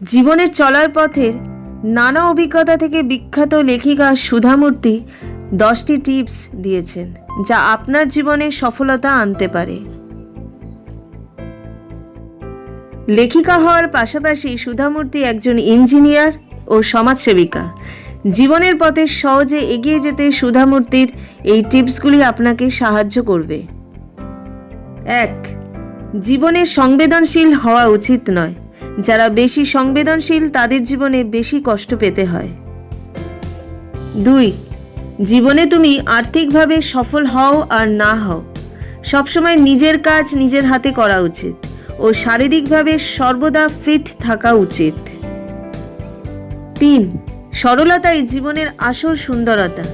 জীবনের চলার পথের নানা অভিজ্ঞতা থেকে বিখ্যাত লেখিকা সুধামূর্তি 10টি টিপস দিয়েছেন যা আপনার জীবনে সফলতা আনতে পারে। লেখিকা হওয়ার পাশাপাশি সুধামূর্তি একজন ইঞ্জিনিয়ার ও সমাজসেবিকা। জীবনের পথে সহজে এগিয়ে যেতে সুধামূর্তির এই টিপসগুলি আপনাকে সাহায্য করবে। 1. জীবনে সংবেদনশীল হওয়া উচিত নয়। যারা বেশি সংবেদনশীল তাদের জীবনে বেশি কষ্ট পেতে হয়। 2. জীবনে তুমি আর্থিকভাবে সফল হও আর না হও, সবসময় নিজের কাজ নিজের হাতে করা উচিত ও শারীরিকভাবে সর্বদা ফিট থাকা উচিত। 3. সরলতাই জীবনের আসল সুন্দরতা,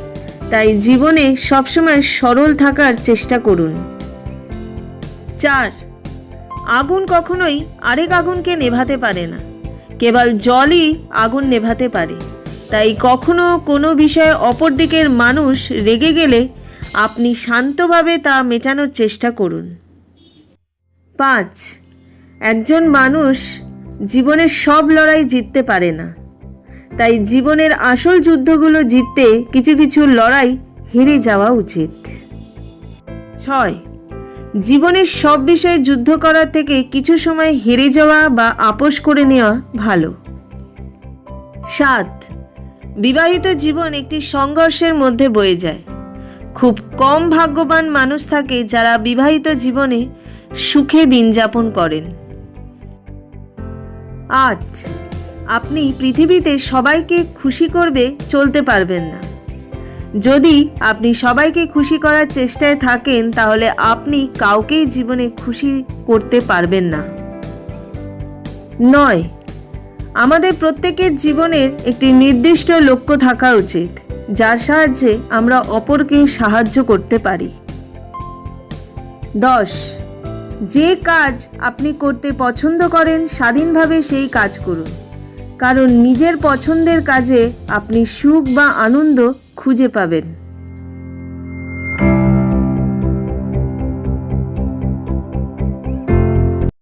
তাই জীবনে সবসময় সরল থাকার চেষ্টা করুন। 4. আগুন কখনোই আরেক আগুনকে নেভাতে পারে না, কেবল জলই আগুন নেভাতে পারে। তাই কখনো কোনো বিষয়ে অপর দিকের মানুষ রেগে গেলে আপনি শান্তভাবে তা মেটানোর চেষ্টা করুন। 5. একজন মানুষ জীবনের সব লড়াই জিততে পারে না, তাই জীবনের আসল যুদ্ধগুলো জিততে কিছু কিছু লড়াই হেরে যাওয়া উচিত। 6. জীবনের সব বিষয়ে যুদ্ধ করার থেকে কিছু সময় হেরে যাওয়া বা আপোস করে নেওয়া ভালো। 7. বিবাহিত জীবন একটি সংঘর্ষের মধ্যে বয়ে যায়। খুব কম ভাগ্যবান মানুষ থাকে যারা বিবাহিত জীবনে সুখে দিন যাপন করেন। 8. আপনি পৃথিবীতে সবাইকে খুশি করবে চলতে পারবেন না। যদি আপনি সবাইকে খুশি করার চেষ্টায় থাকেন তাহলে আপনি কাউকেই জীবনে খুশি করতে পারবেন না। 9. আমাদের প্রত্যেকের জীবনের একটি নির্দিষ্ট লক্ষ্য থাকা উচিত যার সাহায্যে আমরা অপরকে সাহায্য করতে পারি। 10. যে কাজ আপনি করতে পছন্দ করেন স্বাধীনভাবে সেই কাজ করুন, কারণ নিজের পছন্দের কাজে আপনি সুখ বা আনন্দ খুঁজে পাবেন।